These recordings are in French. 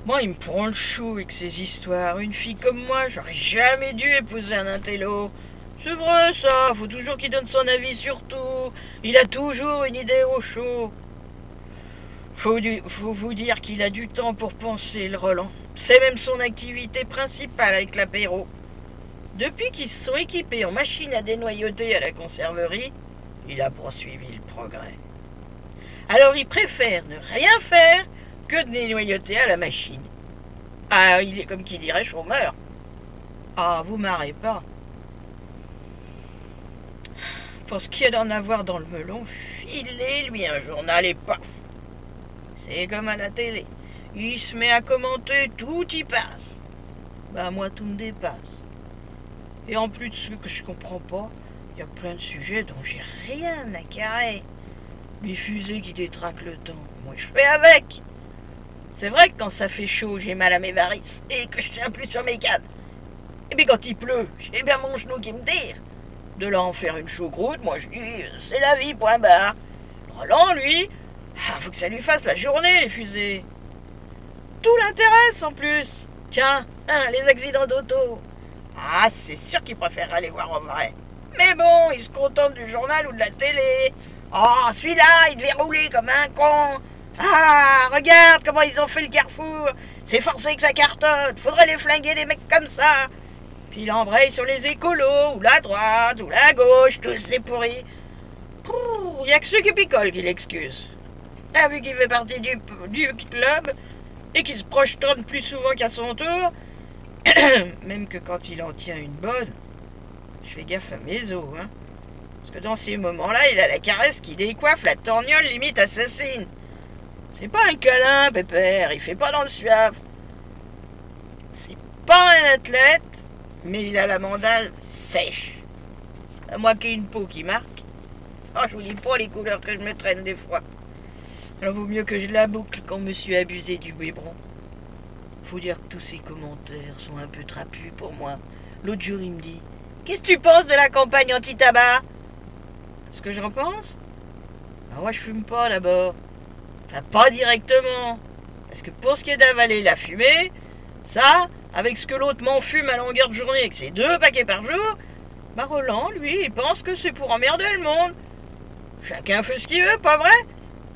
Moi, il me prend le chou avec ces histoires. Une fille comme moi, j'aurais jamais dû épouser un intello. C'est vrai, ça. Faut toujours qu'il donne son avis sur tout. Il a toujours une idée au chaud. Faut vous dire qu'il a du temps pour penser, le Roland. C'est même son activité principale avec l'apéro. Depuis qu'ils se sont équipés en machine à dénoyauter à la conserverie, il a poursuivi le progrès. Alors il préfère ne rien faire que de dénoyauter à la machine. Ah, il est comme qui dirait chômeur. Ah, vous marrez pas. Pour ce qui est d'en avoir dans le melon, filez lui un journal et paf. C'est comme à la télé. Il se met à commenter, tout y passe. Bah moi tout me dépasse. Et en plus de ce que je comprends pas, il y a plein de sujets dont j'ai rien à carrer. Les fusées qui détraquent le temps, moi je fais avec. C'est vrai que quand ça fait chaud, j'ai mal à mes varices et que je tiens plus sur mes cannes. Et puis quand il pleut, j'ai bien mon genou qui me tire. De là en faire une choucroute, moi je dis, c'est la vie, point barre. Roland, lui, faut que ça lui fasse la journée, les fusées. Tout l'intéresse en plus. Tiens, les accidents d'auto. Ah, c'est sûr qu'il préférerait les voir en vrai. Mais bon, il se contente du journal ou de la télé. Oh, celui-là, il devait rouler comme un con. Ah, regarde comment ils ont fait le carrefour. C'est forcé que ça cartonne. Faudrait les flinguer, des mecs comme ça. Puis il embraye sur les écolos, ou la droite, ou la gauche, tous les pourris. Il n'y a que ceux qui picolent qui l'excusent. Ah, vu qu'il fait partie du club, et qu'il se projetonne plus souvent qu'à son tour, même que quand il en tient une bonne, je fais gaffe à mes os, hein. Parce que dans ces moments-là, il a la caresse qui décoiffe, la torgnole limite assassine. C'est pas un câlin, pépère, il fait pas dans le suave. C'est pas un athlète, mais il a la mandale sèche. À moi qui ai une peau qui marque. Oh, je vous dis pas les couleurs que je me traîne des fois. Alors vaut mieux que je la boucle quand monsieur abusé du biberon. Faut dire que tous ces commentaires sont un peu trapus pour moi. L'autre jour, il me dit, qu'est-ce que tu penses de la campagne anti-tabac? Ce que j'en pense? Ben moi, je fume pas d'abord. Enfin, pas directement. Parce que pour ce qui est d'avaler la fumée, ça, avec ce que l'autre m'en fume à longueur de journée, avec ses 2 paquets par jour, bah Roland, lui, il pense que c'est pour emmerder le monde. Chacun fait ce qu'il veut, pas vrai?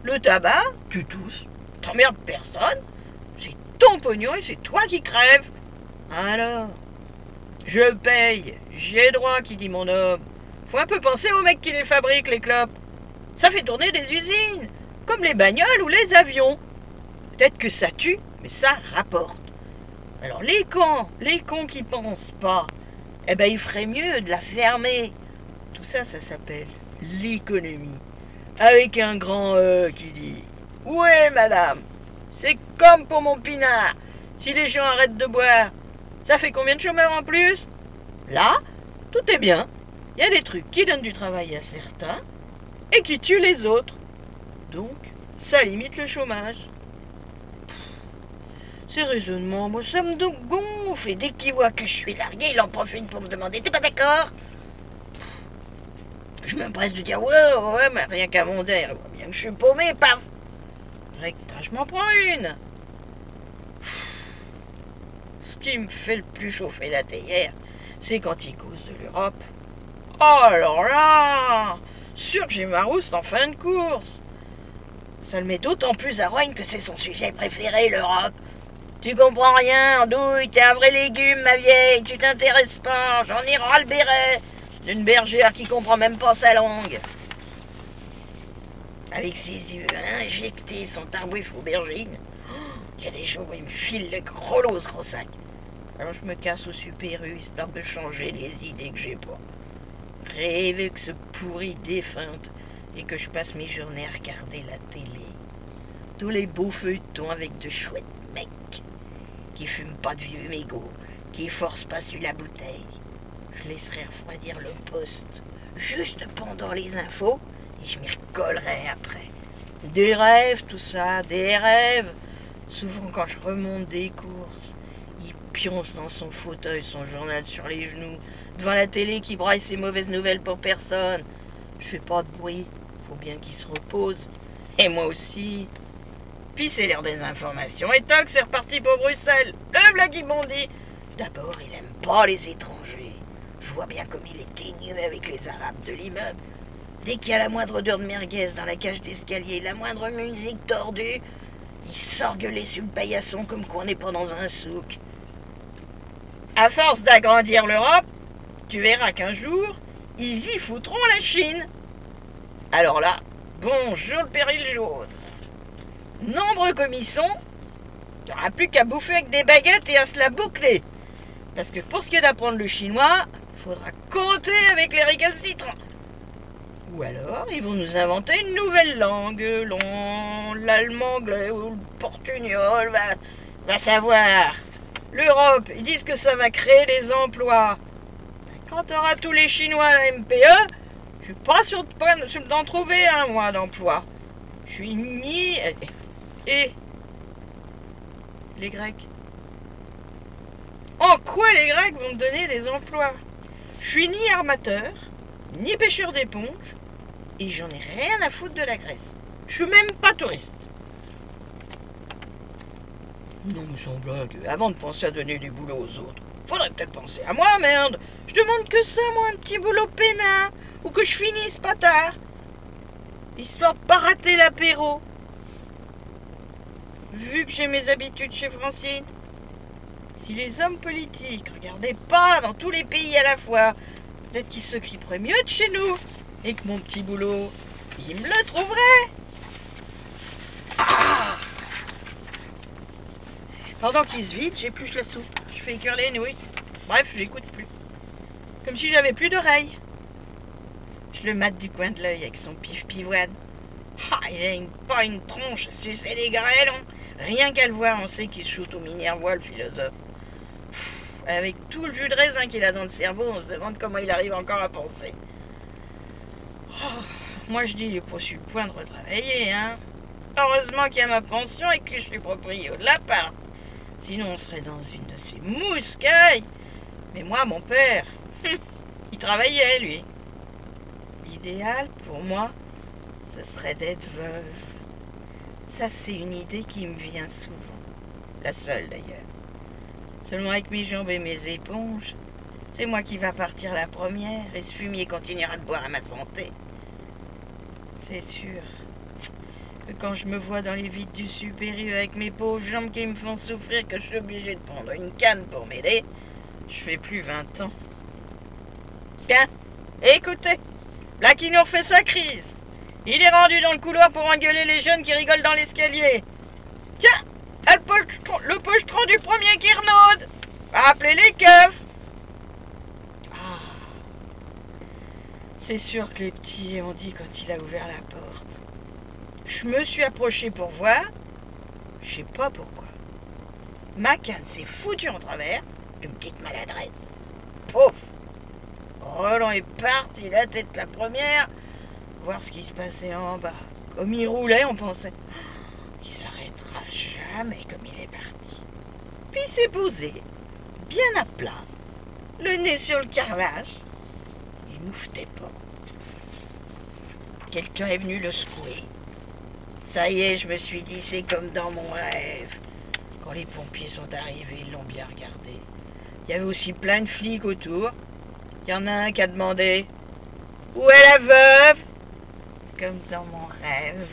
Le tabac, tu tousses, t'emmerdes personne. C'est ton pognon et c'est toi qui crèves. Alors, je paye, j'ai droit, qui dit mon homme. Faut un peu penser aux mecs qui les fabriquent, les clopes. Ça fait tourner des usines, comme les bagnoles ou les avions. Peut-être que ça tue, mais ça rapporte. Alors les cons qui pensent pas, eh ben il ferait mieux de la fermer. Tout ça, ça s'appelle l'économie. Avec un grand qui dit, ouais madame, c'est comme pour mon pinard. Si les gens arrêtent de boire, ça fait combien de chômeurs en plus? Là, tout est bien. Il y a des trucs qui donnent du travail à certains et qui tuent les autres. Donc, ça limite le chômage. Ces raisonnements, moi, ça me gonfle. Et dès qu'il voit que je suis largué, il en profite pour me demander, t'es pas d'accord? Je m'empresse de dire, ouais, mais rien qu'à mon air, il voit bien que je suis paumé, paf. Je m'en prends une. Ce qui me fait le plus chauffer la théière, c'est quand il cause de l'Europe. Oh, alors là, sûr que j'ai ma rousse en fin de course. Ça le met d'autant plus à rogne que c'est son sujet préféré, l'Europe. Tu comprends rien, andouille, t'es un vrai légume, ma vieille, tu t'intéresses pas, j'en ai ras le béret d'une bergère qui comprend même pas sa langue. Avec ses yeux injectés, son tarbouif aubergine, il y a des jours où il me file le gros lot, ce gros sac. Alors je me casse au Super U, histoire de changer les idées que j'ai pas. Rêver que ce pourri défunte et que je passe mes journées à regarder la télé. Tous les beaux feuilletons avec de chouettes mecs qui fument pas de vieux mégots, qui forcent pas sur la bouteille. Je laisserai refroidir le poste juste pendant les infos et je m'y recollerai après. Des rêves, tout ça, des rêves. Souvent quand je remonte des courses, il pionce dans son fauteuil, son journal sur les genoux, devant la télé qui braille ses mauvaises nouvelles pour personne. Je fais pas de bruit, faut bien qu'il se repose. Et moi aussi. Puis c'est l'heure des informations et toc, c'est reparti pour Bruxelles. Le voilà qui bondit. D'abord, il aime pas les étrangers. Je vois bien comme il est teigneux avec les Arabes de l'immeuble. Dès qu'il y a la moindre odeur de merguez dans la cage d'escalier, la moindre musique tordue, il sort gueuler sur le paillasson comme qu'on n'est pas dans un souk. À force d'agrandir l'Europe, tu verras qu'un jour, ils y foutront la Chine. Alors là, bonjour le péril jaune. Nombreux commissons, tu n'auras plus qu'à bouffer avec des baguettes et à se la boucler. Parce que pour ce qui est d'apprendre le chinois, il faudra compter avec les récalcitrants. Ou alors, ils vont nous inventer une nouvelle langue, l'allemand anglais ou le portugnol, va savoir. L'Europe, ils disent que ça va créer des emplois. Quand tu auras tous les Chinois à la MPE, je suis pas sûr d'en trouver un, moi, d'emploi. Je suis ni... Et les Grecs. En quoi les Grecs vont me donner des emplois? Je suis ni armateur, ni pêcheur d'éponge, et j'en ai rien à foutre de la Grèce. Je suis même pas touriste. Non, mais sans blague, avant de penser à donner du boulot aux autres, faudrait peut-être penser à moi, merde. Je demande que ça, moi, un petit boulot peinard, ou que je finisse pas tard, histoire de pas rater l'apéro. Vu que j'ai mes habitudes chez Francine, si les hommes politiques regardaient pas dans tous les pays à la fois, peut-être qu'ils s'occuperaient mieux de chez nous, et que mon petit boulot, ils me le trouveraient. Ah! Pendant qu'il se vide, j'épluche la soupe, je fais cuire les nouilles. Bref, je l'écoute plus. Comme si j'avais plus d'oreilles. Je le mate du coin de l'œil avec son pif-pivoine. Ah, il a pas une tronche, c'est des grêlons. Rien qu'à le voir, on sait qu'il shoot au Minervois, le philosophe. Avec tout le jus de raisin qu'il a dans le cerveau, on se demande comment il arrive encore à penser. Oh, moi je dis, il est pas sur le point de retravailler, hein. Heureusement qu'il y a ma pension et que je suis proprio de l'appart. Sinon on serait dans une de ces mouscailles. Mais moi, mon père, il travaillait, lui. L'idéal, pour moi, ce serait d'être veuve. Ça, c'est une idée qui me vient souvent. La seule, d'ailleurs. Seulement avec mes jambes et mes éponges, c'est moi qui va partir la première et ce fumier continuera de boire à ma santé. C'est sûr que quand je me vois dans les vides du supérieur avec mes pauvres jambes qui me font souffrir, que je suis obligé de prendre une canne pour m'aider, je fais plus 20 ans. Tiens, écoutez, là qui nous refait sa crise. Il est rendu dans le couloir pour engueuler les jeunes qui rigolent dans l'escalier. Tiens, le pochetron du premier qui renaude. Appelez les keufs. Ah. C'est sûr que les petits ont dit quand il a ouvert la porte. Je me suis approché pour voir. Je sais pas pourquoi. Ma canne s'est foutue en travers. Une petite maladresse. Pouf. Roland est parti la tête la première. Voir ce qui se passait en bas. Comme il roulait, on pensait qu'il s'arrêtera jamais comme il est parti. Puis il s'est posé, bien à plat, le nez sur le carrelage. Il mouftait pas. Quelqu'un est venu le secouer. Ça y est, je me suis dit, c'est comme dans mon rêve. Quand les pompiers sont arrivés, ils l'ont bien regardé. Il y avait aussi plein de flics autour. Il y en a un qui a demandé « Où est la veuve ?» Comme dans mon rêve.